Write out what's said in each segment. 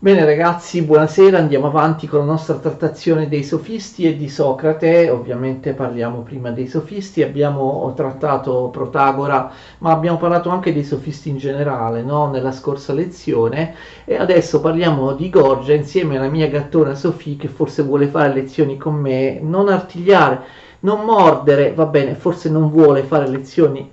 Bene ragazzi, buonasera, andiamo avanti con la nostra trattazione dei sofisti e di Socrate. Ovviamente parliamo prima dei sofisti, abbiamo trattato Protagora, ma abbiamo parlato anche dei sofisti in generale, no? Nella scorsa lezione, e adesso parliamo di Gorgia insieme alla mia gattona Sofì, che forse vuole fare lezioni con me. Non artigliare, non mordere, va bene, forse non vuole fare lezioni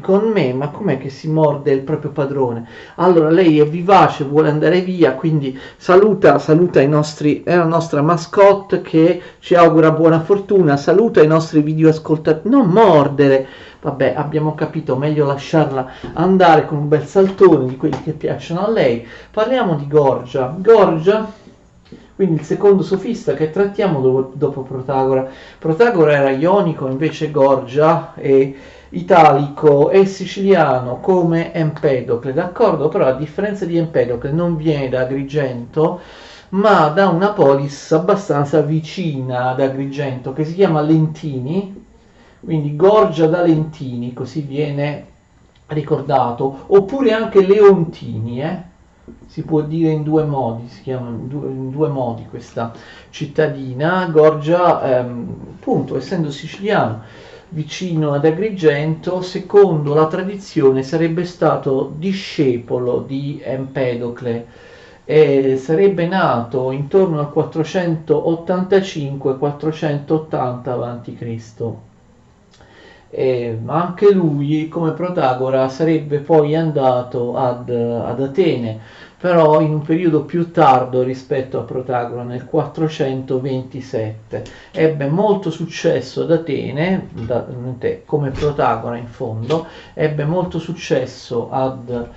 con me, ma com'è che si morde il proprio padrone? Allora, lei è vivace, vuole andare via, quindi saluta è la nostra mascotte che ci augura buona fortuna, saluta i nostri videoascoltatori, non mordere. Vabbè, abbiamo capito, meglio lasciarla andare con un bel saltone di quelli che piacciono a lei. Parliamo di Gorgia. Gorgia, quindi il secondo sofista che trattiamo dopo Protagora. Protagora era ionico, invece Gorgia è italico e siciliano come Empedocle, d'accordo? Però a differenza di Empedocle non viene da Agrigento, ma da una polis abbastanza vicina ad Agrigento che si chiama Lentini, quindi Gorgia da Lentini, così viene ricordato, oppure anche Leontini, si può dire in due modi, si chiama in due modi questa cittadina. Gorgia, appunto, essendo siciliano, vicino ad Agrigento, secondo la tradizione sarebbe stato discepolo di Empedocle e sarebbe nato intorno al 485-480 a.C. Ma anche lui, come Protagora, sarebbe poi andato ad Atene, però in un periodo più tardo rispetto a Protagora, nel 427. Ebbe molto successo ad Atene, come Protagora in fondo, ebbe molto successo ad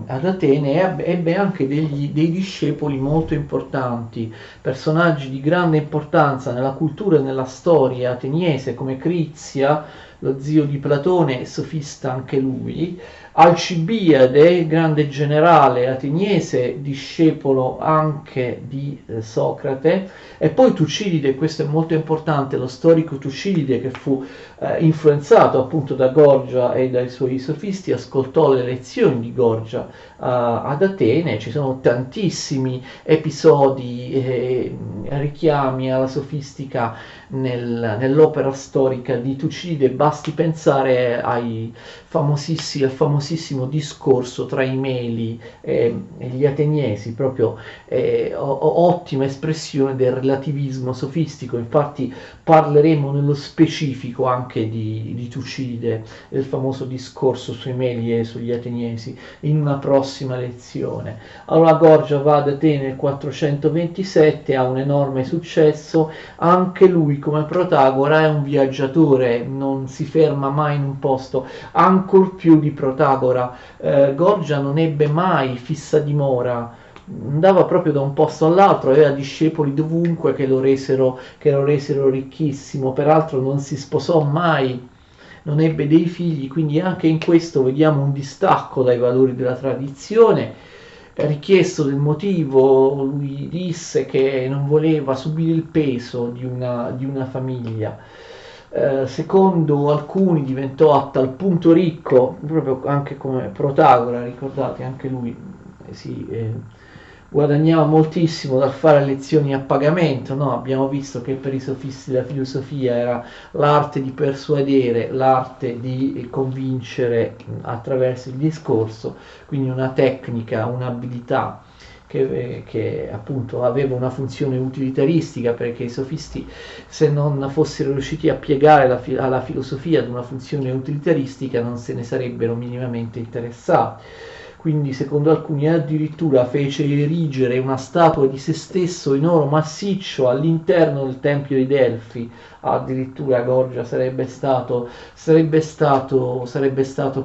Atene e ebbe anche dei discepoli molto importanti, personaggi di grande importanza nella cultura e nella storia ateniese come Crizia, lo zio di Platone, sofista anche lui, Alcibiade, grande generale ateniese, discepolo anche di Socrate, e poi Tucidide, questo è molto importante, lo storico Tucidide che fu influenzato appunto da Gorgia e dai suoi sofisti, ascoltò le lezioni di Gorgia ad Atene. Ci sono tantissimi episodi e richiami alla sofistica nell'opera storica di Tucidide, basti pensare al famosissimo discorso tra i Meli e gli Ateniesi, proprio ottima espressione del relativismo sofistico. Infatti parleremo nello specifico anche di Tucidide, del famoso discorso sui Meli e sugli Ateniesi, in una prossima lezione. Allora Gorgia va ad Atene nel 427, ha un enorme successo, anche lui come Protagora è un viaggiatore, non si ferma mai in un posto, ancor più di Protagora. Gorgia non ebbe mai fissa dimora, andava proprio da un posto all'altro, aveva discepoli dovunque che lo resero ricchissimo, peraltro non si sposò mai, non ebbe dei figli, quindi anche in questo vediamo un distacco dai valori della tradizione. Richiesto del motivo, lui disse che non voleva subire il peso di una famiglia. Secondo alcuni diventò a tal punto ricco, proprio anche come Protagora, ricordate, anche lui guadagnava moltissimo dal fare lezioni a pagamento, no? Abbiamo visto che per i sofisti della filosofia era l'arte di persuadere, l'arte di convincere attraverso il discorso, quindi una tecnica, un'abilità che appunto aveva una funzione utilitaristica, perché i sofisti, se non fossero riusciti a piegare alla filosofia ad una funzione utilitaristica, non se ne sarebbero minimamente interessati. Quindi secondo alcuni addirittura fece erigere una statua di se stesso in oro massiccio all'interno del tempio di Delfi. Addirittura Gorgia sarebbe stato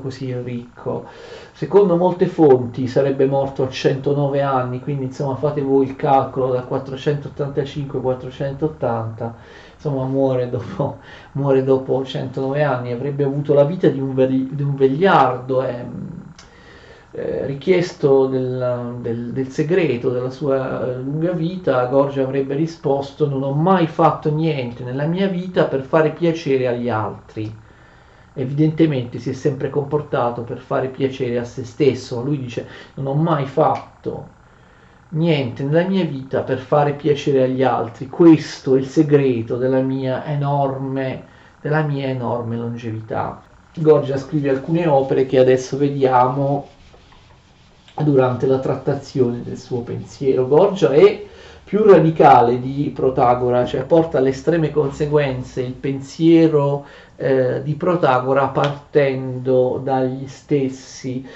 così ricco. Secondo molte fonti sarebbe morto a 109 anni, quindi insomma fate voi il calcolo da 485-480, insomma muore dopo 109 anni, avrebbe avuto la vita di un vegliardo. Richiesto del segreto della sua lunga vita, Gorgia avrebbe risposto: non ho mai fatto niente nella mia vita per fare piacere agli altri. Evidentemente si è sempre comportato per fare piacere a se stesso. Lui dice: non ho mai fatto niente nella mia vita per fare piacere agli altri. Questo è il segreto della mia enorme longevità. Gorgia scrive alcune opere che adesso vediamo durante la trattazione del suo pensiero. Gorgia è più radicale di Protagora, cioè porta alle estreme conseguenze il pensiero di Protagora partendo dagli stessi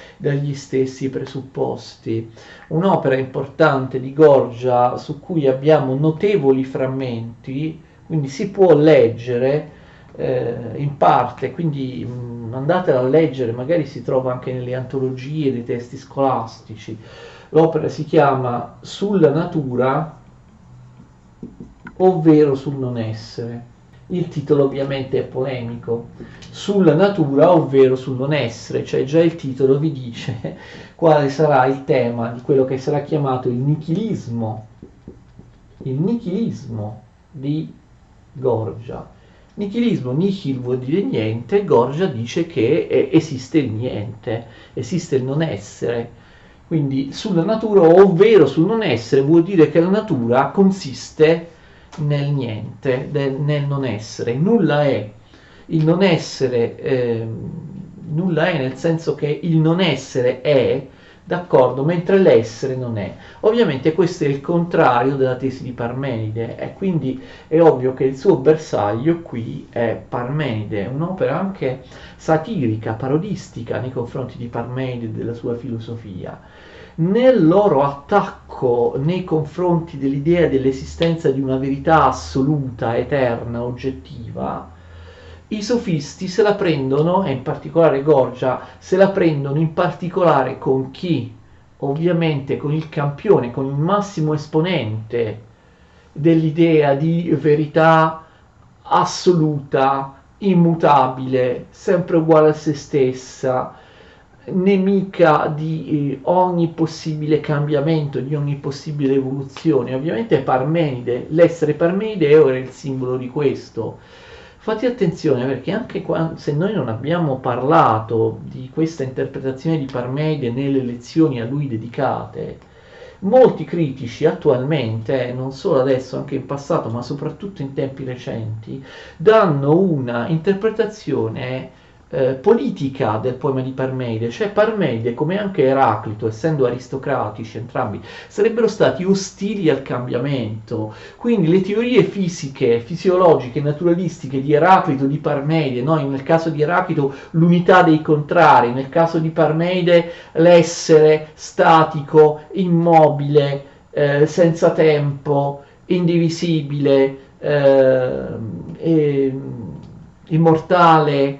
presupposti. Un'opera importante di Gorgia su cui abbiamo notevoli frammenti, quindi si può leggere in parte, quindi andatela a leggere, magari si trova anche nelle antologie dei testi scolastici. L'opera si chiama Sulla natura, ovvero sul non essere. Il titolo ovviamente è polemico, sulla natura ovvero sul non essere, cioè già il titolo vi dice quale sarà il tema di quello che sarà chiamato il nichilismo di Gorgia. Nichilismo, nihil vuol dire niente, Gorgia dice che esiste il niente, esiste il non essere. Quindi sulla natura ovvero sul non essere vuol dire che la natura consiste nel niente, nel non essere. Nulla è. Il non essere, nulla è nel senso che il non essere è, d'accordo, mentre l'essere non è. Ovviamente questo è il contrario della tesi di Parmenide e quindi è ovvio che il suo bersaglio qui è Parmenide, un'opera anche satirica, parodistica nei confronti di Parmenide e della sua filosofia. Nel loro attacco nei confronti dell'idea dell'esistenza di una verità assoluta, eterna, oggettiva, i sofisti se la prendono, e in particolare Gorgia, se la prendono in particolare con chi? Ovviamente con il campione, con il massimo esponente dell'idea di verità assoluta, immutabile, sempre uguale a se stessa, nemica di ogni possibile cambiamento, di ogni possibile evoluzione. Ovviamente è Parmenide, l'essere Parmenide era il simbolo di questo. Fate attenzione perché anche se noi non abbiamo parlato di questa interpretazione di Parmenide nelle lezioni a lui dedicate, molti critici attualmente, non solo adesso, anche in passato, ma soprattutto in tempi recenti, danno una interpretazione politica del poema di Parmenide, cioè Parmenide, come anche Eraclito, essendo aristocratici entrambi, sarebbero stati ostili al cambiamento. Quindi le teorie fisiche, fisiologiche, naturalistiche di Eraclito, di Parmenide, no? Nel caso di Eraclito l'unità dei contrari, nel caso di Parmenide l'essere statico, immobile, senza tempo, indivisibile, immortale,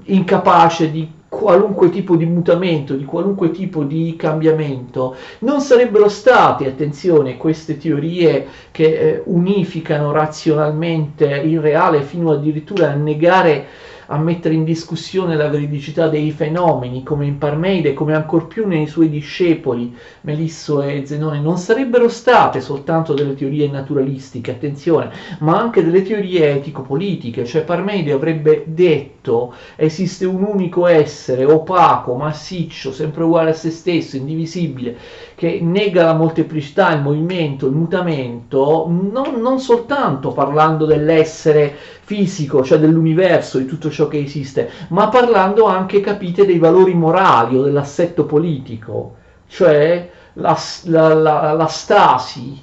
incapace di qualunque tipo di mutamento, di qualunque tipo di cambiamento. Non sarebbero state, attenzione, queste teorie che unificano razionalmente il reale fino addirittura a negare, a mettere in discussione la veridicità dei fenomeni, come in Parmenide, come ancor più nei suoi discepoli Melisso e Zenone, non sarebbero state soltanto delle teorie naturalistiche, attenzione, ma anche delle teorie etico-politiche. Cioè Parmenide avrebbe detto esiste un unico essere opaco, massiccio, sempre uguale a se stesso, indivisibile, che nega la molteplicità, il movimento, il mutamento, non soltanto parlando dell'essere fisico, cioè dell'universo, di tutto ciò che esiste, ma parlando anche, capite, dei valori morali o dell'assetto politico, cioè la stasi,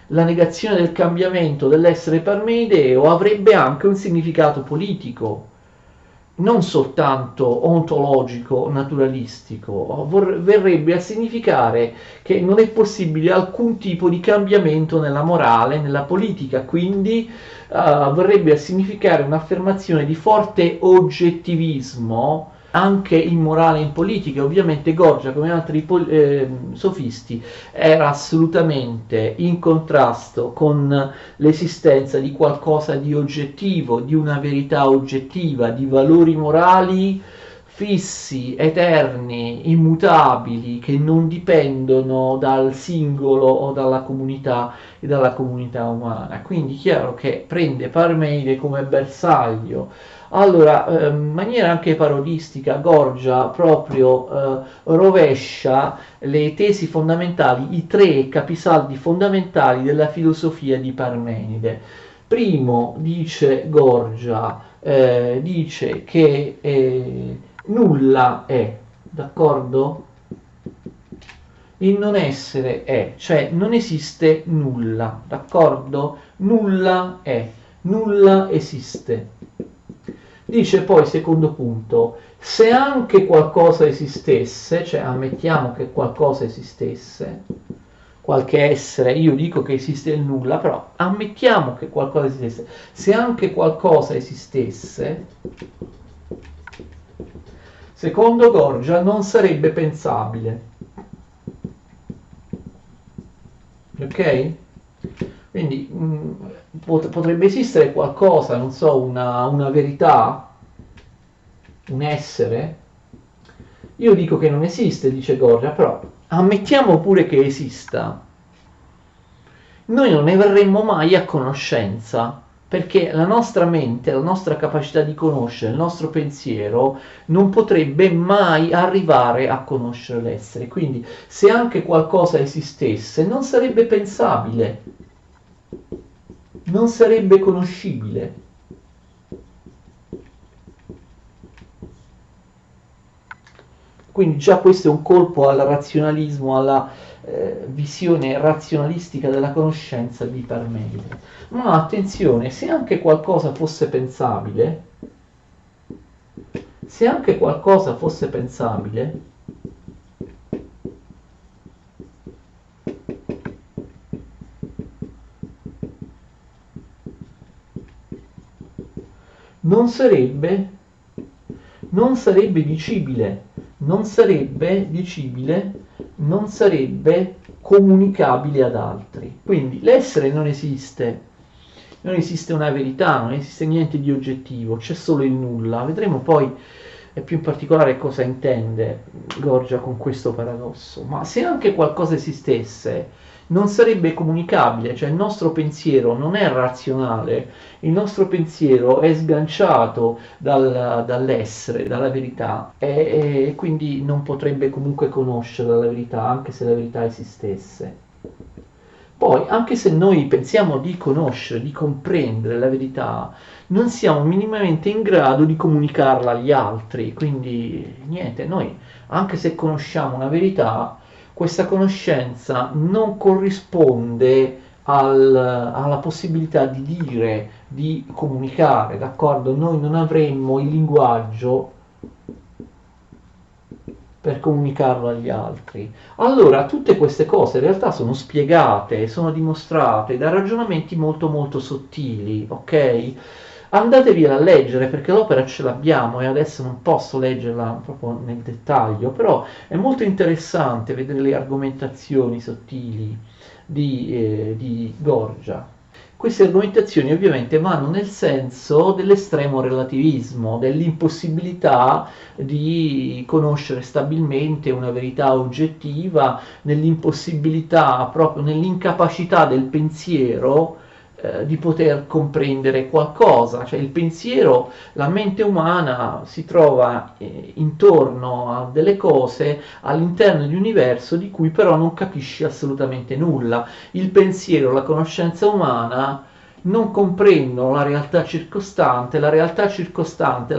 la negazione del cambiamento dell'essere parmenideo avrebbe anche un significato politico, non soltanto ontologico, naturalistico, verrebbe a significare che non è possibile alcun tipo di cambiamento nella morale, nella politica, quindi verrebbe a significare un'affermazione di forte oggettivismo anche in morale e in politica. Ovviamente Gorgia, come altri sofisti, era assolutamente in contrasto con l'esistenza di qualcosa di oggettivo, di una verità oggettiva, di valori morali fissi, eterni, immutabili, che non dipendono dal singolo o dalla comunità e dalla comunità umana. Quindi chiaro che prende Parmenide come bersaglio. Allora, in maniera anche parodistica, Gorgia proprio rovescia le tesi fondamentali, i tre capisaldi fondamentali della filosofia di Parmenide. Primo, dice Gorgia, dice che nulla è, d'accordo? Il non essere è, cioè non esiste nulla, d'accordo? Nulla è, nulla esiste. Dice poi, secondo punto, se anche qualcosa esistesse, cioè ammettiamo che qualcosa esistesse, qualche essere, io dico che esiste il nulla, però ammettiamo che qualcosa esistesse, se anche qualcosa esistesse, secondo Gorgia non sarebbe pensabile. Ok? Quindi potrebbe esistere qualcosa, non so, una verità, un essere. Io dico che non esiste, dice Gorgia, però ammettiamo pure che esista. Noi non ne verremmo mai a conoscenza, perché la nostra mente, la nostra capacità di conoscere, il nostro pensiero non potrebbe mai arrivare a conoscere l'essere. Quindi se anche qualcosa esistesse, non sarebbe pensabile, non sarebbe conoscibile. Quindi già questo è un colpo al razionalismo, alla visione razionalistica della conoscenza di Parmenide. Ma attenzione, se anche qualcosa fosse pensabile, se anche qualcosa fosse pensabile, non sarebbe, non sarebbe dicibile, non sarebbe dicibile, non sarebbe comunicabile ad altri. Quindi l'essere non esiste, non esiste una verità, non esiste niente di oggettivo, c'è solo il nulla. Vedremo poi più in particolare cosa intende Gorgia con questo paradosso. Ma se anche qualcosa esistesse, non sarebbe comunicabile, cioè il nostro pensiero non è razionale, il nostro pensiero è sganciato dall'essere, dalla verità, e quindi non potrebbe comunque conoscere la verità, anche se la verità esistesse. Poi, anche se noi pensiamo di conoscere, di comprendere la verità, non siamo minimamente in grado di comunicarla agli altri, quindi niente, noi anche se conosciamo una verità, questa conoscenza non corrisponde alla possibilità di dire, di comunicare, d'accordo? Noi non avremmo il linguaggio per comunicarlo agli altri. Allora, tutte queste cose in realtà sono spiegate, sono dimostrate da ragionamenti molto molto sottili, ok? Andatevi a leggere perché l'opera ce l'abbiamo e adesso non posso leggerla proprio nel dettaglio, però è molto interessante vedere le argomentazioni sottili di Gorgia. Queste argomentazioni ovviamente vanno nel senso dell'estremo relativismo, dell'impossibilità di conoscere stabilmente una verità oggettiva, nell'impossibilità, proprio nell'incapacità del pensiero di poter comprendere qualcosa, cioè il pensiero, la mente umana si trova intorno a delle cose all'interno di un universo di cui però non capisce assolutamente nulla. Il pensiero, la conoscenza umana non comprendono la realtà circostante, la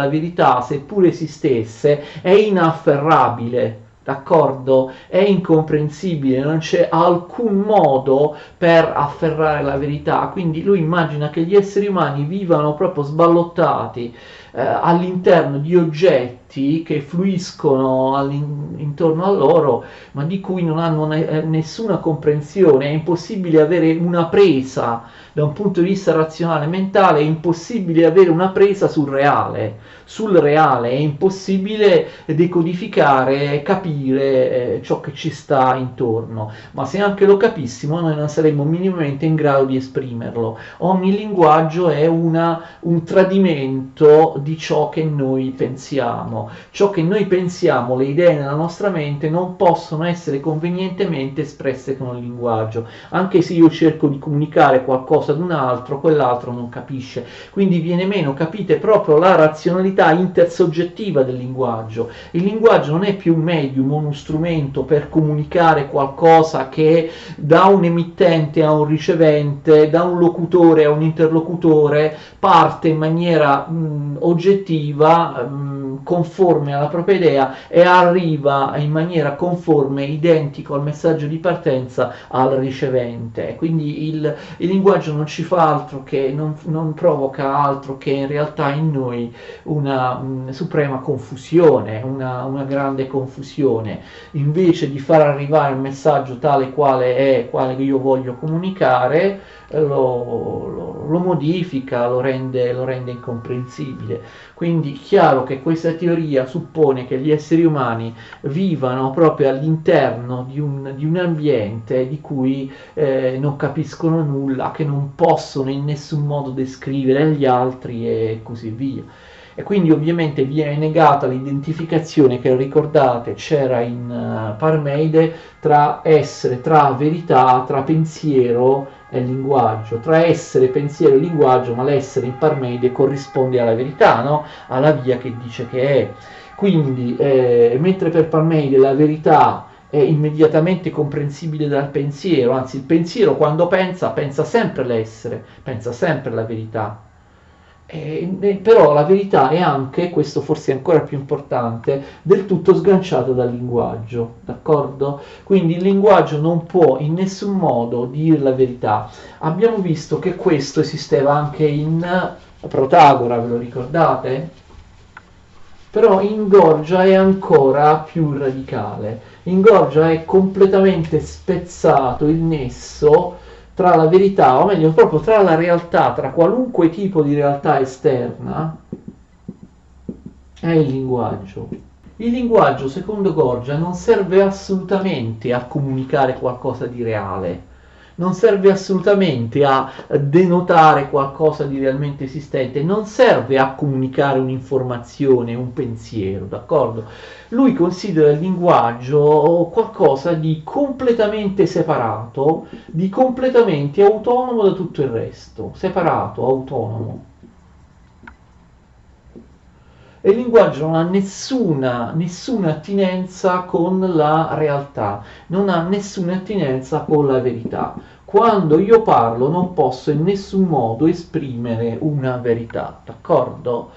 verità, seppur esistesse, è inafferrabile. D'accordo? È incomprensibile, non c'è alcun modo per afferrare la verità. Quindi lui immagina che gli esseri umani vivano proprio sballottati all'interno di oggetti che fluiscono intorno a loro, ma di cui non hanno nessuna comprensione. È impossibile avere una presa da un punto di vista razionale mentale, è impossibile avere una presa sul reale, è impossibile decodificare, capire ciò che ci sta intorno, ma se anche lo capissimo noi non saremmo minimamente in grado di esprimerlo. Ogni linguaggio è un tradimento di ciò che noi pensiamo. Ciò che noi pensiamo, le idee nella nostra mente non possono essere convenientemente espresse con il linguaggio, anche se io cerco di comunicare qualcosa ad un altro, quell'altro non capisce, quindi viene meno, capite, proprio la razionalità intersoggettiva del linguaggio. Il linguaggio non è più un medium, uno strumento per comunicare qualcosa che da un emittente a un ricevente, da un locutore a un interlocutore, parte in maniera oggettiva, conforme alla propria idea, e arriva in maniera conforme, identico al messaggio di partenza, al ricevente. Quindi il linguaggio non ci fa altro che, non provoca altro che in realtà in noi una suprema confusione, una grande confusione. Invece di far arrivare il messaggio tale quale è, quale io voglio comunicare, lo modifica, lo rende incomprensibile. Quindi chiaro che questa teoria suppone che gli esseri umani vivano proprio all'interno di un ambiente di cui non capiscono nulla, che non possono in nessun modo descrivere agli altri e così via. E quindi ovviamente viene negata l'identificazione che, ricordate, c'era in Parmeide tra essere, tra verità, tra pensiero e linguaggio, tra essere, pensiero e linguaggio, ma l'essere in Parmeide corrisponde alla verità, no? Alla via che dice che è. Quindi mentre per Parmeide la verità è immediatamente comprensibile dal pensiero, anzi il pensiero quando pensa sempre l'essere, pensa sempre la verità. Però la verità è anche, questo forse è ancora più importante, del tutto sganciata dal linguaggio, d'accordo? Quindi il linguaggio non può in nessun modo dire la verità. Abbiamo visto che questo esisteva anche in Protagora, ve lo ricordate? Però in Gorgia è ancora più radicale. In Gorgia è completamente spezzato il nesso tra la verità, o meglio proprio tra la realtà, tra qualunque tipo di realtà esterna, e il linguaggio. Il linguaggio, secondo Gorgia, non serve assolutamente a comunicare qualcosa di reale, non serve assolutamente a denotare qualcosa di realmente esistente, non serve a comunicare un'informazione, un pensiero, d'accordo? Lui considera il linguaggio qualcosa di completamente separato, di completamente autonomo da tutto il resto, separato, autonomo. E il linguaggio non ha nessuna attinenza con la realtà, non ha nessuna attinenza con la verità. Quando io parlo non posso in nessun modo esprimere una verità, d'accordo?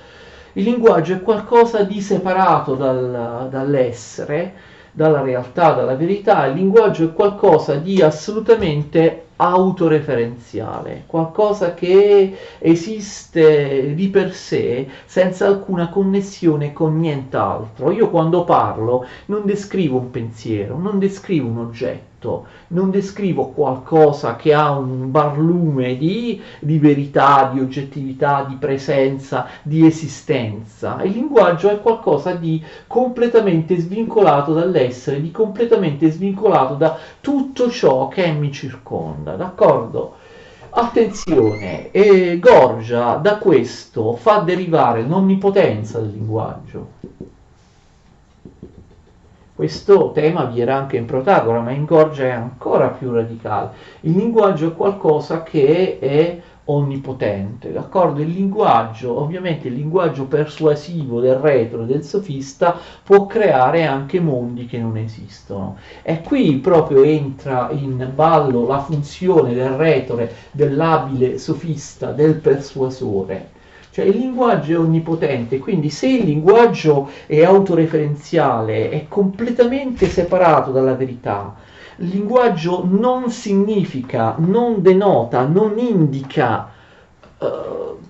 Il linguaggio è qualcosa di separato dall'essere, dalla realtà, dalla verità. Il linguaggio è qualcosa di assolutamente autoreferenziale, qualcosa che esiste di per sé senza alcuna connessione con nient'altro. Io quando parlo non descrivo un pensiero, non descrivo un oggetto, non descrivo qualcosa che ha un barlume di verità, di oggettività, di presenza, di esistenza. Il linguaggio è qualcosa di completamente svincolato dall'essere, di completamente svincolato da tutto ciò che mi circonda, d'accordo? Attenzione, Gorgia da questo fa derivare l'onnipotenza del linguaggio. Questo tema vi era anche in Protagora, ma in Gorgia è ancora più radicale. Il linguaggio è qualcosa che è onnipotente, d'accordo? Il linguaggio, ovviamente il linguaggio persuasivo del retro e del sofista può creare anche mondi che non esistono. E qui proprio entra in ballo la funzione del retore, dell'abile sofista, del persuasore. Cioè il linguaggio è onnipotente, quindi se il linguaggio è autoreferenziale, è completamente separato dalla verità, il linguaggio non significa, non denota, non indica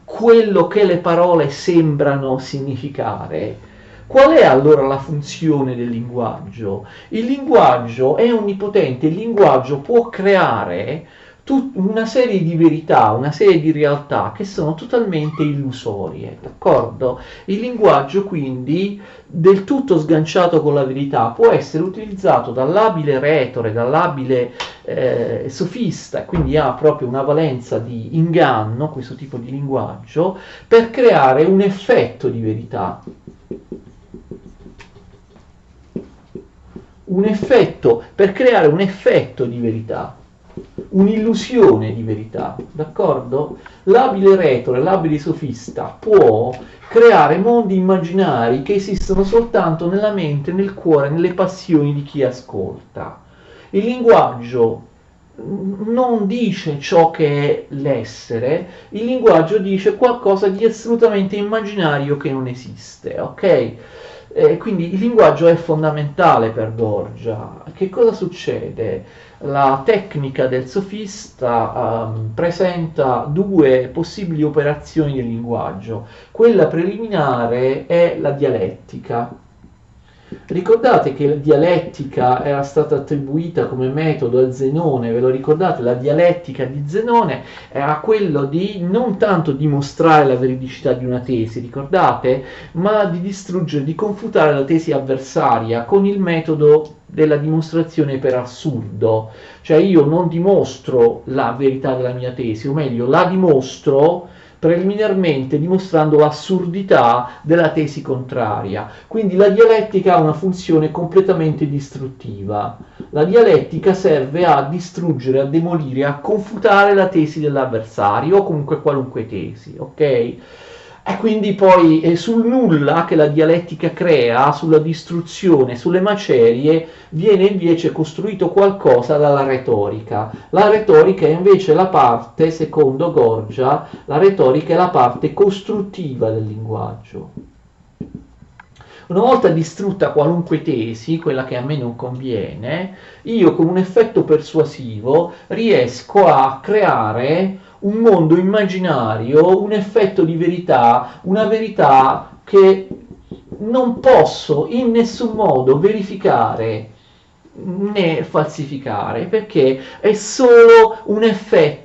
quello che le parole sembrano significare. Qual è allora la funzione del linguaggio? Il linguaggio è onnipotente, il linguaggio può creare una serie di verità, una serie di realtà che sono totalmente illusorie, d'accordo? Il linguaggio quindi, del tutto sganciato con la verità, può essere utilizzato dall'abile retore, dall'abile sofista, quindi ha proprio una valenza di inganno, questo tipo di linguaggio, per creare un effetto di verità. Per creare un effetto di verità, un'illusione di verità, d'accordo? L'abile retore, l'abile sofista può creare mondi immaginari che esistono soltanto nella mente, nel cuore, nelle passioni di chi ascolta. Il linguaggio non dice ciò che è l'essere, il linguaggio dice qualcosa di assolutamente immaginario che non esiste, ok? Quindi il linguaggio è fondamentale per Borgia. Che cosa succede? La tecnica del sofista presenta due possibili operazioni del linguaggio. Quella preliminare è la dialettica. Ricordate che la dialettica era stata attribuita come metodo a Zenone, ve lo ricordate? La dialettica di Zenone era quello di non tanto dimostrare la veridicità di una tesi, ricordate? Ma di distruggere, di confutare la tesi avversaria con il metodo della dimostrazione per assurdo. Cioè io non dimostro la verità della mia tesi, o meglio, la dimostro preliminarmente dimostrando l'assurdità della tesi contraria. Quindi la dialettica ha una funzione completamente distruttiva. La dialettica serve a distruggere, a demolire, a confutare la tesi dell'avversario o comunque qualunque tesi, ok? E quindi poi sul nulla che la dialettica crea, sulla distruzione, sulle macerie, viene invece costruito qualcosa dalla retorica. La retorica è invece la parte, secondo Gorgia, la retorica è la parte costruttiva del linguaggio. Una volta distrutta qualunque tesi, quella che a me non conviene, io con un effetto persuasivo riesco a creare un mondo immaginario, un effetto di verità, una verità che non posso in nessun modo verificare né falsificare, perché è solo un effetto,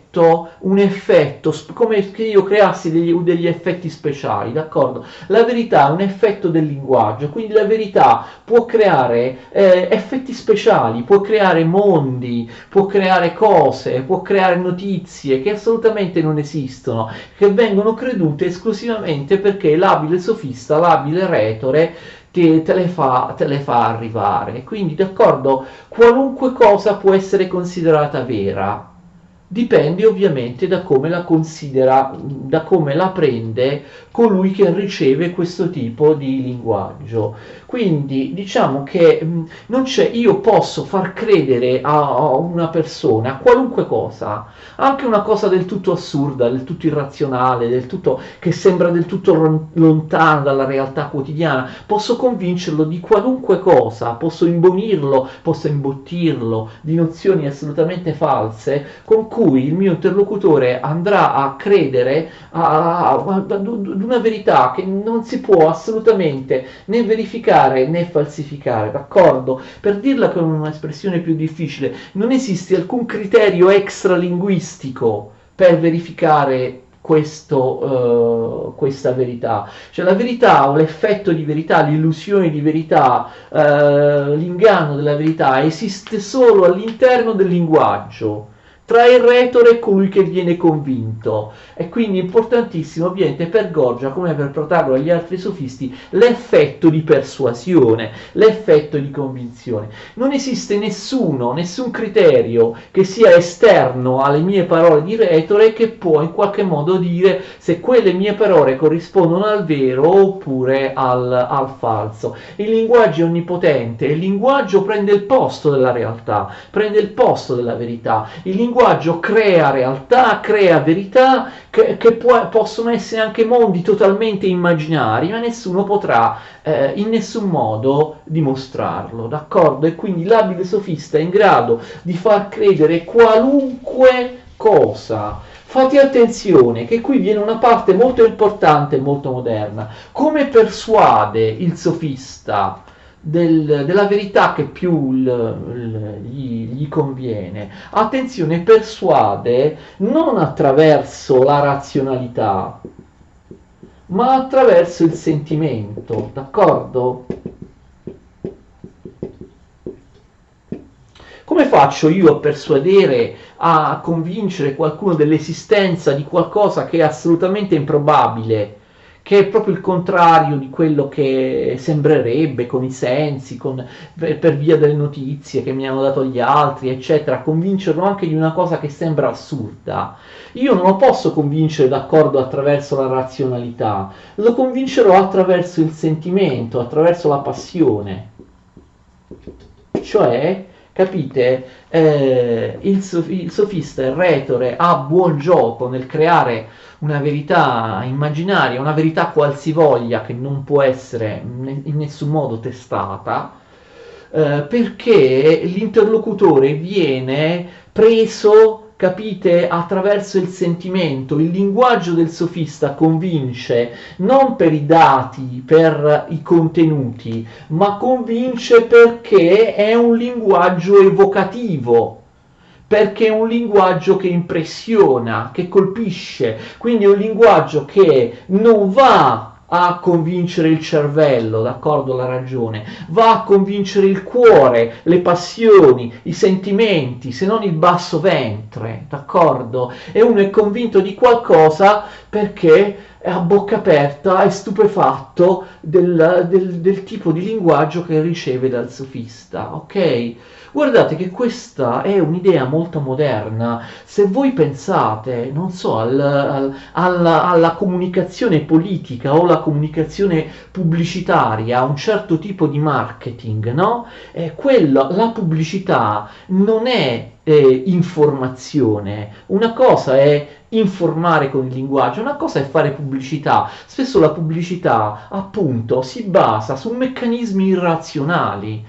come che io creassi degli effetti speciali, d'accordo? La verità è un effetto del linguaggio, quindi la verità può creare effetti speciali, può creare mondi, può creare cose, può creare notizie che assolutamente non esistono, che vengono credute esclusivamente perché l'abile sofista, l'abile retore te le fa arrivare. Quindi, d'accordo, qualunque cosa può essere considerata vera. Dipende ovviamente da come la considera, da come la prende colui che riceve questo tipo di linguaggio. Quindi diciamo che non c'è, io posso far credere a una persona a qualunque cosa, anche una cosa del tutto assurda, del tutto irrazionale, del tutto, che sembra del tutto lontana dalla realtà quotidiana, posso convincerlo di qualunque cosa, posso imbonirlo, posso imbottirlo di nozioni assolutamente false con cui il mio interlocutore andrà a credere ad una verità che non si può assolutamente né verificare né falsificare, d'accordo? Per dirla con un'espressione più difficile, non esiste alcun criterio extralinguistico per verificare questa verità, cioè la verità o l'effetto di verità, l'illusione di verità, l'inganno della verità esiste solo all'interno del linguaggio tra il retore e colui che viene convinto. E quindi è importantissimo ovviamente per Gorgia come per Protagora e gli altri sofisti l'effetto di persuasione, l'effetto di convinzione. Non esiste nessun criterio che sia esterno alle mie parole di retore che può in qualche modo dire se quelle mie parole corrispondono al vero oppure al falso. Il linguaggio è onnipotente, il linguaggio prende il posto della realtà, prende il posto della verità. Il linguaggio crea realtà, crea verità che possono essere anche mondi totalmente immaginari, ma nessuno potrà in nessun modo dimostrarlo, d'accordo? E quindi l'abile sofista è in grado di far credere qualunque cosa. Fate attenzione che qui viene una parte molto importante e molto moderna. Come persuade il sofista? della verità che più gli conviene. Attenzione, persuade non attraverso la razionalità, ma attraverso il sentimento, d'accordo? Come faccio io a persuadere, a convincere qualcuno dell'esistenza di qualcosa che è assolutamente improbabile, che è proprio il contrario di quello che sembrerebbe con i sensi, per via delle notizie che mi hanno dato gli altri, eccetera, convincerlo anche di una cosa che sembra assurda? Io non lo posso convincere d'accordo attraverso la razionalità, lo convincerò attraverso il sentimento, attraverso la passione. Cioè, capite, il sofista, il retore ha buon gioco nel creare una verità immaginaria, una verità qualsivoglia che non può essere in nessun modo testata, perché l'interlocutore viene preso, capite, attraverso il sentimento. Il linguaggio del sofista convince non per i dati, per i contenuti, ma convince perché è un linguaggio evocativo, perché è un linguaggio che impressiona, che colpisce, quindi è un linguaggio che non va a convincere il cervello, d'accordo, la ragione, va a convincere il cuore, le passioni, i sentimenti, se non il basso ventre, d'accordo? E uno è convinto di qualcosa perché è a bocca aperta, è stupefatto del tipo di linguaggio che riceve dal sofista, ok? Guardate che questa è un'idea molto moderna. Se voi pensate, non so, alla comunicazione politica o alla comunicazione pubblicitaria, a un certo tipo di marketing, no? La pubblicità non è informazione, una cosa è informare con il linguaggio, una cosa è fare pubblicità. Spesso la pubblicità, appunto, si basa su meccanismi irrazionali,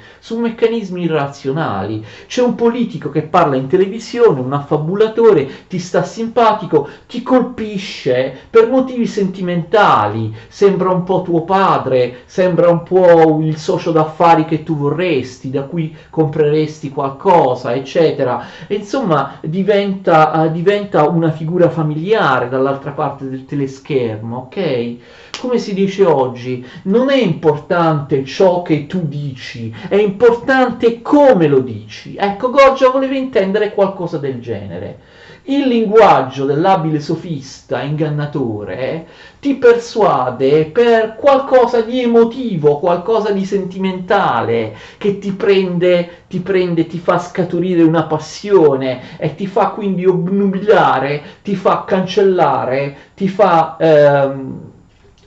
C'è un politico che parla in televisione, un affabulatore, ti sta simpatico, ti colpisce per motivi sentimentali, sembra un po' tuo padre, sembra un po' il socio d'affari che tu vorresti, da cui compreresti qualcosa, eccetera. E insomma diventa una figura familiare dall'altra parte del teleschermo, ok? Come si dice oggi, non è importante ciò che tu dici, è importante come lo dici. Ecco, Goggia voleva intendere qualcosa del genere. Il linguaggio dell'abile sofista ingannatore ti persuade per qualcosa di emotivo, qualcosa di sentimentale, che ti fa scaturire una passione e ti fa quindi obnubilare, ti fa cancellare, ti fa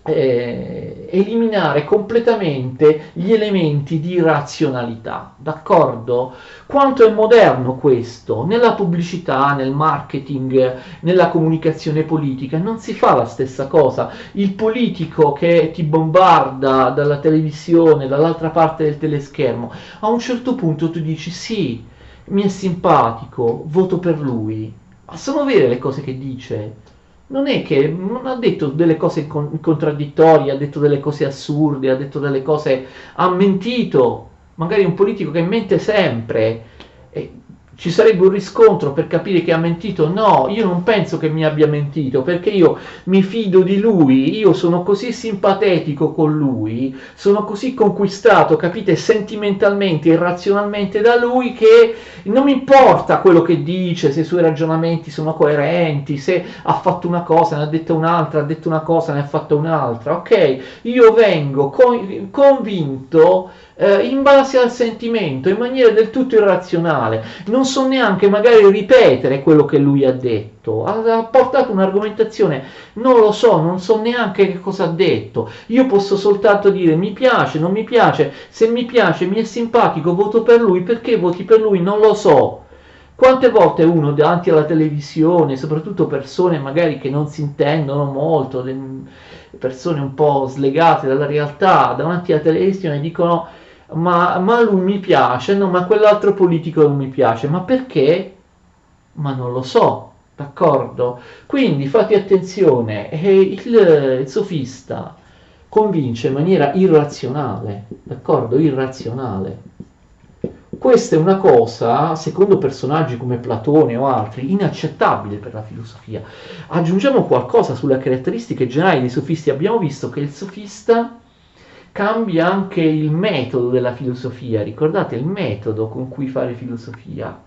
eliminare completamente gli elementi di razionalità, d'accordo? Quanto è moderno questo? Nella pubblicità, nel marketing, nella comunicazione politica non si fa la stessa cosa. Il politico che ti bombarda dalla televisione, dall'altra parte del teleschermo, a un certo punto tu dici sì, mi è simpatico, voto per lui. Ma sono vere le cose che dice? Non è che non ha detto delle cose contraddittorie, ha detto delle cose assurde, ha detto delle cose, ha mentito, magari un politico che mente sempre, e ci sarebbe un riscontro per capire che ha mentito. No, io non penso che mi abbia mentito, perché io mi fido di lui, io sono così simpatetico con lui, sono così conquistato, capite, sentimentalmente e razionalmente da lui, che non mi importa quello che dice, se i suoi ragionamenti sono coerenti, se ha fatto una cosa, ne ha detta un'altra, ha detto una cosa, ne ha fatta un'altra, ok? Io vengo convinto in base al sentimento, in maniera del tutto irrazionale. Non so neanche magari ripetere quello che lui ha detto. Ha portato un'argomentazione, non lo so, non so neanche che cosa ha detto. Io posso soltanto dire mi piace, non mi piace, se mi piace, mi è simpatico, voto per lui, perché voti per lui non lo so. Quante volte uno davanti alla televisione, soprattutto persone magari che non si intendono molto, persone un po' slegate dalla realtà, davanti alla televisione dicono ma lui mi piace, no, ma quell'altro politico non mi piace, ma perché? Ma non lo so, d'accordo? Quindi fate attenzione, il sofista convince in maniera irrazionale, d'accordo? Irrazionale. Questa è una cosa, secondo personaggi come Platone o altri, inaccettabile per la filosofia. Aggiungiamo qualcosa sulle caratteristiche generali dei sofisti. Abbiamo visto che il sofista cambia anche il metodo della filosofia. Ricordate il metodo con cui fare filosofia?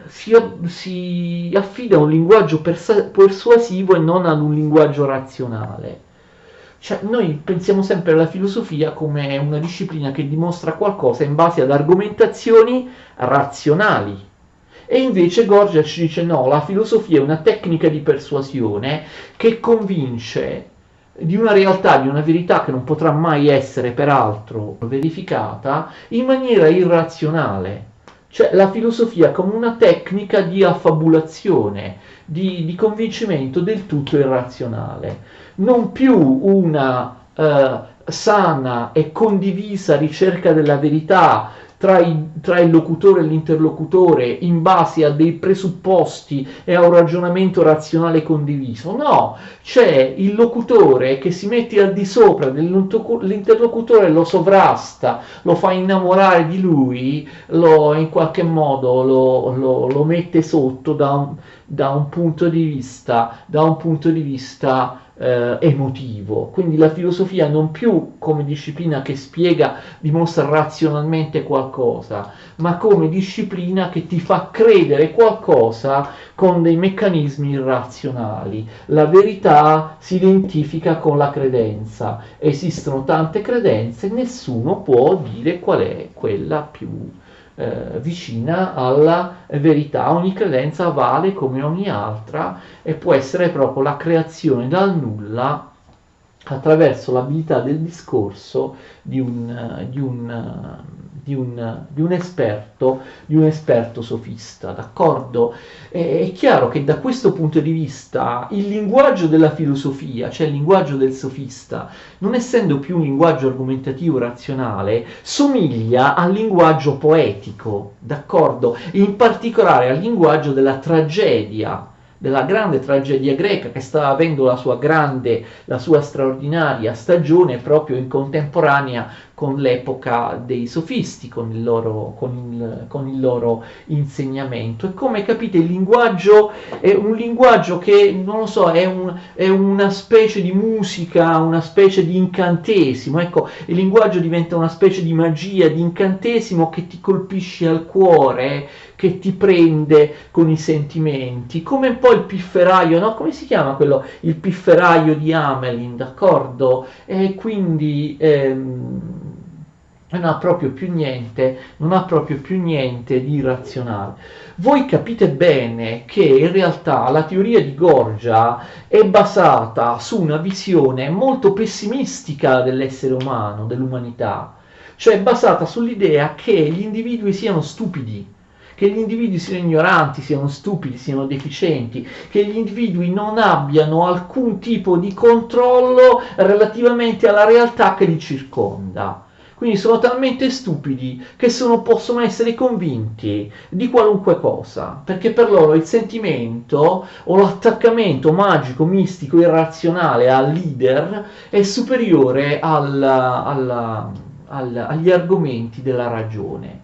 Si affida a un linguaggio persuasivo e non ad un linguaggio razionale. Cioè, noi pensiamo sempre alla filosofia come una disciplina che dimostra qualcosa in base ad argomentazioni razionali. E invece Gorgia ci dice no, la filosofia è una tecnica di persuasione che convince di una realtà, di una verità che non potrà mai essere peraltro verificata in maniera irrazionale. Cioè la filosofia come una tecnica di affabulazione, di convincimento del tutto irrazionale. Non più una sana e condivisa ricerca della verità tra il locutore e l'interlocutore in base a dei presupposti e a un ragionamento razionale condiviso. No, c'è il locutore che si mette al di sopra dell'interlocutore, lo sovrasta, lo fa innamorare di lui, in qualche modo lo mette sotto da un punto di vista emotivo. Quindi la filosofia non più come disciplina che spiega, dimostra razionalmente qualcosa, ma come disciplina che ti fa credere qualcosa con dei meccanismi irrazionali. La verità si identifica con la credenza. Esistono tante credenze, nessuno può dire qual è quella più vicina alla verità. Ogni credenza vale come ogni altra e può essere proprio la creazione dal nulla attraverso l'abilità del discorso di un esperto sofista, d'accordo? È chiaro che da questo punto di vista il linguaggio della filosofia, cioè il linguaggio del sofista, non essendo più un linguaggio argomentativo razionale, somiglia al linguaggio poetico, d'accordo? In particolare al linguaggio della tragedia, della grande tragedia greca che stava avendo la sua straordinaria stagione proprio in contemporanea con l'epoca dei sofisti, con il loro insegnamento. E come capite il linguaggio è un linguaggio che, non lo so, è una specie di musica, una specie di incantesimo. Ecco, il linguaggio diventa una specie di magia, di incantesimo che ti colpisce al cuore, che ti prende con i sentimenti, come un po' il pifferaio, no? Come si chiama quello? Il pifferaio di Hamelin, d'accordo? E quindi non ha proprio più niente di irrazionale. Voi capite bene che in realtà la teoria di Gorgia è basata su una visione molto pessimistica dell'essere umano, dell'umanità, cioè basata sull'idea che gli individui siano stupidi, che gli individui siano ignoranti, siano stupidi, siano deficienti, che gli individui non abbiano alcun tipo di controllo relativamente alla realtà che li circonda. Quindi sono talmente stupidi che possono essere convinti di qualunque cosa, perché per loro il sentimento o l'attaccamento magico, mistico, irrazionale al leader è superiore agli argomenti della ragione.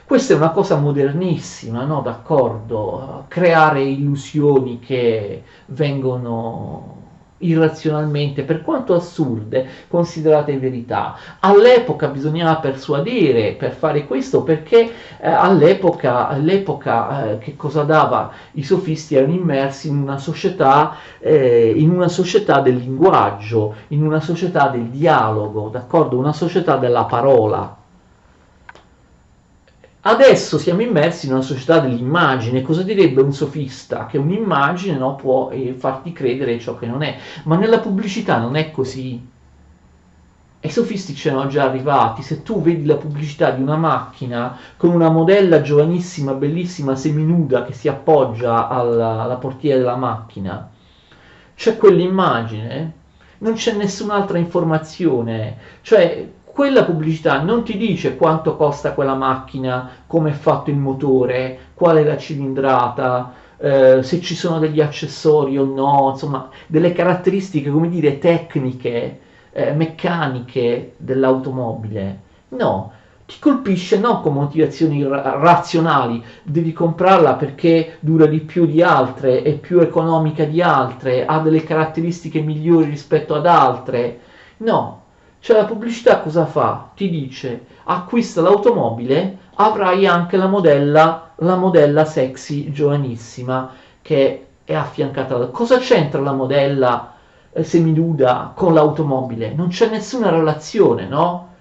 Questa è una cosa modernissima, no? D'accordo? Creare illusioni che vengono irrazionalmente, per quanto assurde, considerate verità. All'epoca bisognava persuadere per fare questo, perché all'epoca che cosa dava? I sofisti erano immersi in una società del linguaggio, in una società del dialogo, d'accordo? Una società della parola. Adesso siamo immersi in una società dell'immagine. Cosa direbbe un sofista? Che un'immagine, no, può farti credere ciò che non è, ma nella pubblicità non è così. E i sofisti ci sono già arrivati. Se tu vedi la pubblicità di una macchina con una modella giovanissima, bellissima, seminuda che si appoggia alla portiera della macchina, c'è quell'immagine, non c'è nessun'altra informazione, cioè quella pubblicità non ti dice quanto costa quella macchina, come è fatto il motore, qual è la cilindrata, se ci sono degli accessori o no, insomma, delle caratteristiche, come dire, tecniche, meccaniche dell'automobile. No, ti colpisce non con motivazioni razionali, devi comprarla perché dura di più di altre, è più economica di altre, ha delle caratteristiche migliori rispetto ad altre. No, cioè la pubblicità cosa fa? Ti dice acquista l'automobile, avrai anche la modella sexy giovanissima che è affiancata da... Cosa c'entra la modella seminuda con l'automobile? Non c'è nessuna relazione, no?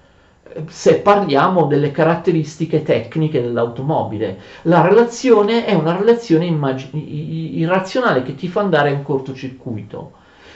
Se parliamo delle caratteristiche tecniche dell'automobile. La relazione è una relazione irrazionale che ti fa andare in cortocircuito.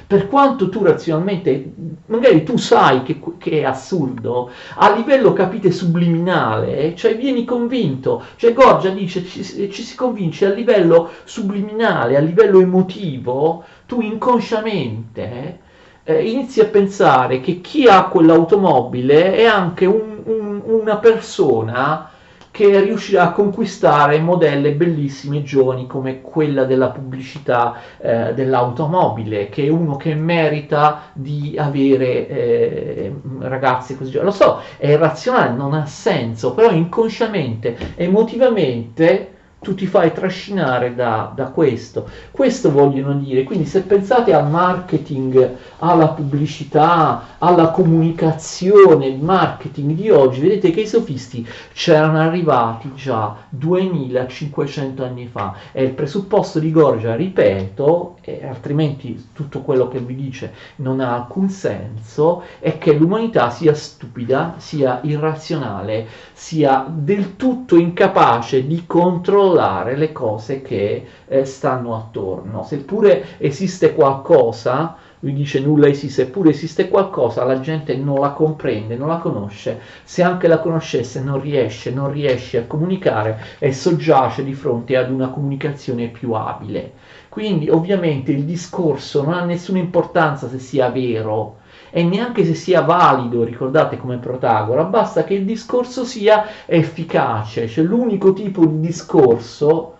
Per quanto tu razionalmente, magari tu sai che è assurdo, a livello capite subliminale, cioè vieni convinto, cioè Gorgia dice ci si convince a livello subliminale, a livello emotivo, tu inconsciamente inizi a pensare che chi ha quell'automobile è anche una persona che riuscirà a conquistare modelle bellissime giovani come quella della pubblicità dell'automobile, che è uno che merita di avere ragazze così giovani. Lo so, è irrazionale, non ha senso, però inconsciamente, emotivamente tu ti fai trascinare da questo. Questo vogliono dire. Quindi se pensate al marketing, alla pubblicità, alla comunicazione, il marketing di oggi, vedete che i sofisti c'erano arrivati già 2500 anni fa. È il presupposto di Gorgia, ripeto, e altrimenti tutto quello che vi dice non ha alcun senso, è che l'umanità sia stupida, sia irrazionale, sia del tutto incapace di controllare le cose che stanno attorno. Seppure esiste qualcosa, lui dice nulla esiste, eppure esiste qualcosa, la gente non la comprende, non la conosce, se anche la conoscesse non riesce a comunicare e soggiace di fronte ad una comunicazione più abile. Quindi ovviamente il discorso non ha nessuna importanza se sia vero e neanche se sia valido, ricordate come Protagora, basta che il discorso sia efficace, cioè l'unico tipo di discorso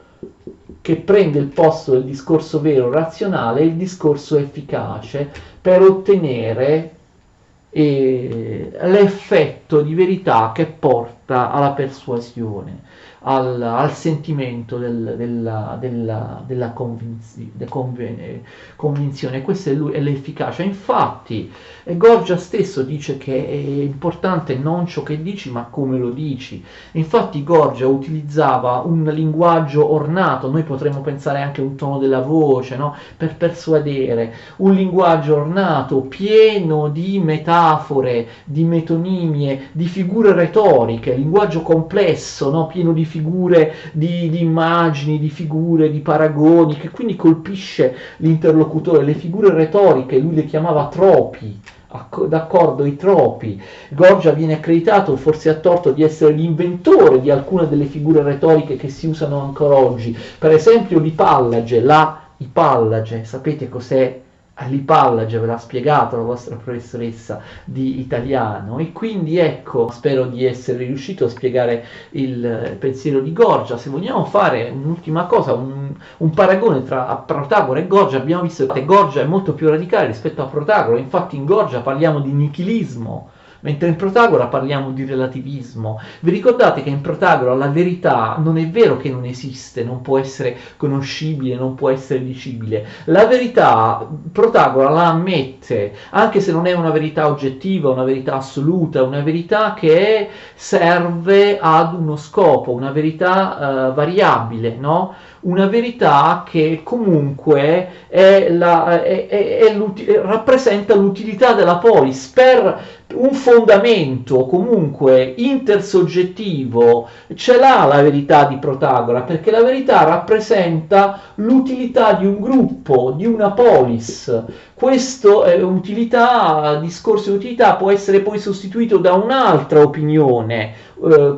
che prende il posto del discorso vero, razionale, è il discorso efficace per ottenere l'effetto di verità che porta alla persuasione, al sentimento della convinzione. Questa è l'efficacia. Infatti Gorgia stesso dice che è importante non ciò che dici ma come lo dici. Infatti Gorgia utilizzava un linguaggio ornato, noi potremmo pensare anche un tono della voce, no? Per persuadere, un linguaggio ornato pieno di metafore, di metonimie, di figure retoriche, linguaggio complesso, no? Pieno di figure, di immagini, di figure, di paragoni, che quindi colpisce l'interlocutore. Le figure retoriche lui le chiamava tropi, d'accordo, i tropi. Gorgia viene accreditato, forse a torto, di essere l'inventore di alcune delle figure retoriche che si usano ancora oggi, per esempio l'ipallage, ipallage, sapete cos'è? L'ipallage ve l'ha spiegato la vostra professoressa di italiano, e quindi ecco, spero di essere riuscito a spiegare il pensiero di Gorgia. Se vogliamo fare un'ultima cosa, un paragone tra Protagora e Gorgia, abbiamo visto che Gorgia è molto più radicale rispetto a Protagora, infatti in Gorgia parliamo di nichilismo, mentre in Protagora parliamo di relativismo. Vi ricordate che in Protagora la verità non è vero che non esiste, non può essere conoscibile, non può essere dicibile. La verità Protagora la ammette, anche se non è una verità oggettiva, una verità assoluta, una verità che serve ad uno scopo, una verità variabile, no? Una verità che comunque rappresenta l'utilità della polis per un fondamento comunque intersoggettivo. Ce l'ha la verità di Protagora, perché la verità rappresenta l'utilità di un gruppo, di una polis. Questo discorso di utilità può essere poi sostituito da un'altra opinione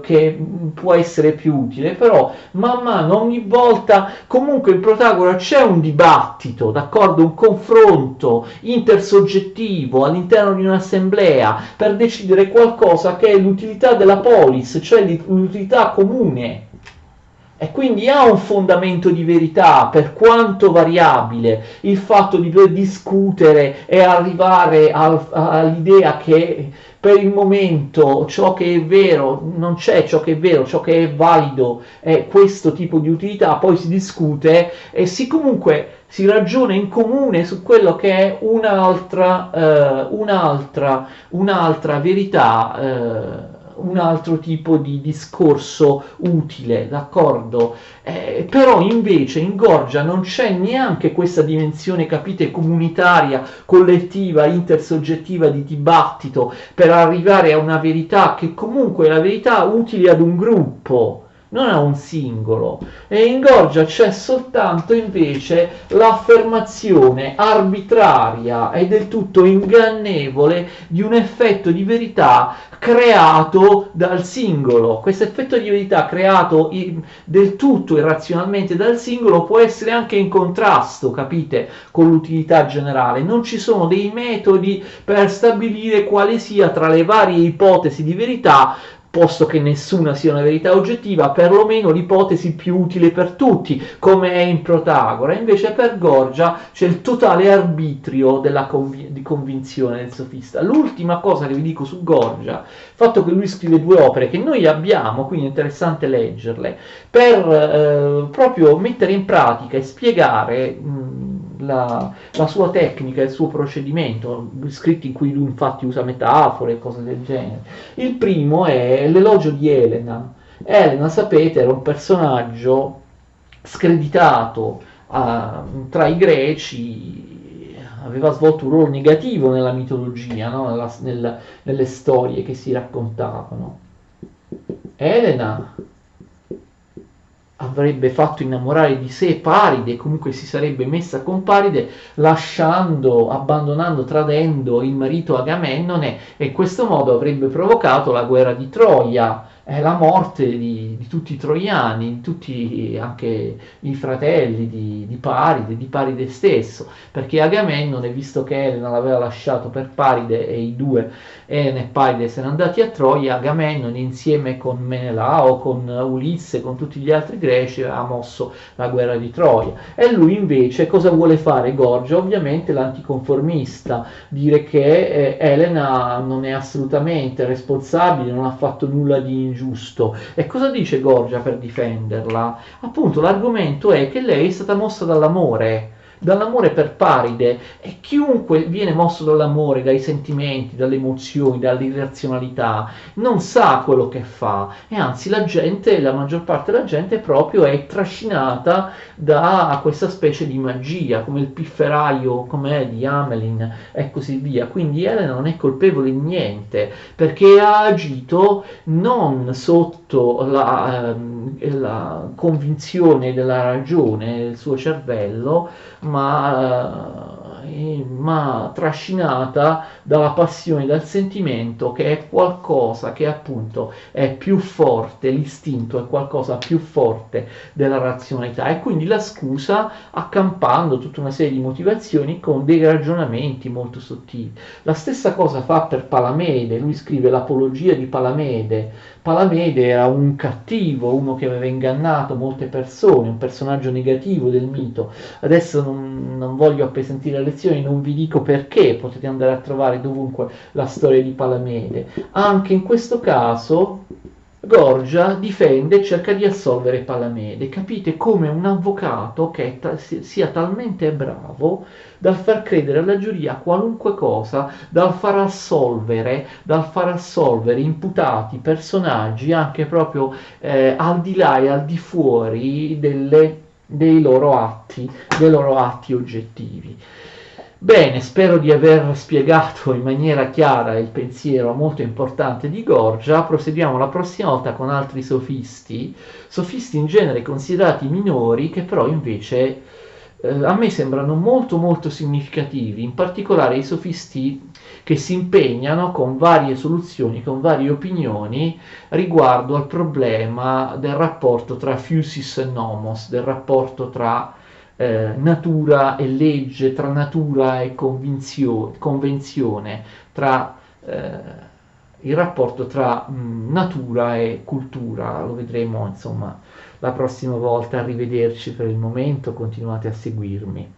che può essere più utile, però man mano, ogni volta, comunque in Protagora c'è un dibattito, d'accordo, un confronto intersoggettivo all'interno di un'assemblea per decidere qualcosa che è l'utilità della polis, cioè l'utilità comune. E quindi ha un fondamento di verità, per quanto variabile, il fatto di dover discutere e arrivare all'idea che per il momento ciò che è vero non c'è, ciò che è vero, ciò che è valido è questo tipo di utilità, poi si discute e si ragiona in comune su quello che è un'altra verità, un altro tipo di discorso utile, d'accordo? Però invece in Gorgia non c'è neanche questa dimensione, capite, comunitaria, collettiva, intersoggettiva di dibattito per arrivare a una verità che comunque è la verità utile ad un gruppo, non a un singolo. E in Gorgia c'è soltanto invece l'affermazione arbitraria e del tutto ingannevole di un effetto di verità creato dal singolo. Questo effetto di verità creato del tutto irrazionalmente dal singolo può essere anche in contrasto, capite, con l'utilità generale. Non ci sono dei metodi per stabilire quale sia tra le varie ipotesi di verità, posto che nessuna sia una verità oggettiva, perlomeno l'ipotesi più utile per tutti, come è in Protagora. Invece per Gorgia c'è il totale arbitrio di convinzione del sofista. L'ultima cosa che vi dico su Gorgia, il fatto che lui scrive due opere che noi abbiamo, quindi è interessante leggerle, per proprio mettere in pratica e spiegare la sua tecnica, il suo procedimento, scritti in cui lui infatti usa metafore e cose del genere. Il primo è l'elogio di Elena. Elena, sapete, era un personaggio screditato tra i greci, aveva svolto un ruolo negativo nella mitologia, no? Nelle storie che si raccontavano. Elena avrebbe fatto innamorare di sé Paride, comunque si sarebbe messa con Paride, lasciando, abbandonando, tradendo il marito Agamennone, e in questo modo avrebbe provocato la guerra di Troia, la morte di tutti i troiani, di tutti anche i fratelli di Paride stesso, perché Agamennone, visto che Elena l'aveva lasciato per Paride e i due, Elena e Paride, se ne andati a Troia, Agamennone insieme con Menelao, con Ulisse, con tutti gli altri greci aveva mosso la guerra di Troia. E lui invece cosa vuole fare Gorgia? Ovviamente l'anticonformista, dire che Elena non è assolutamente responsabile, non ha fatto nulla di ingiusto. E cosa dice Gorgia per difenderla? Appunto l'argomento è che lei è stata mossa dall'amore per Paride, e chiunque viene mosso dall'amore, dai sentimenti, dalle emozioni, dall'irrazionalità, non sa quello che fa, e anzi la maggior parte della gente proprio è trascinata da questa specie di magia, come il pifferaio com'è di Amelin e così via. Quindi Elena non è colpevole di niente, perché ha agito non sotto la convinzione della ragione del suo cervello, ma trascinata dalla passione, dal sentimento, che è qualcosa che appunto è più forte, l'istinto è qualcosa più forte della razionalità, e quindi la scusa accampando tutta una serie di motivazioni con dei ragionamenti molto sottili. La stessa cosa fa per Palamede. Lui scrive l'apologia di Palamede. Palamede era un cattivo, uno che aveva ingannato molte persone, un personaggio negativo del mito. Adesso non voglio appesantire le lezioni, non vi dico perché, potete andare a trovare dovunque la storia di Palamede. Anche in questo caso Gorgia difende e cerca di assolvere Palamede. Capite come un avvocato che sia talmente bravo dal far credere alla giuria qualunque cosa, dal far assolvere imputati, personaggi anche proprio al di là e al di fuori dei loro atti oggettivi. Bene, spero di aver spiegato in maniera chiara il pensiero molto importante di Gorgia. Proseguiamo la prossima volta con altri sofisti in genere considerati minori, che però invece a me sembrano molto molto significativi, in particolare i sofisti che si impegnano con varie soluzioni, con varie opinioni riguardo al problema del rapporto tra physis e nomos, del rapporto tra natura e legge, tra natura e convenzione, tra il rapporto tra natura e cultura. Lo vedremo insomma la prossima volta, arrivederci per il momento, continuate a seguirmi.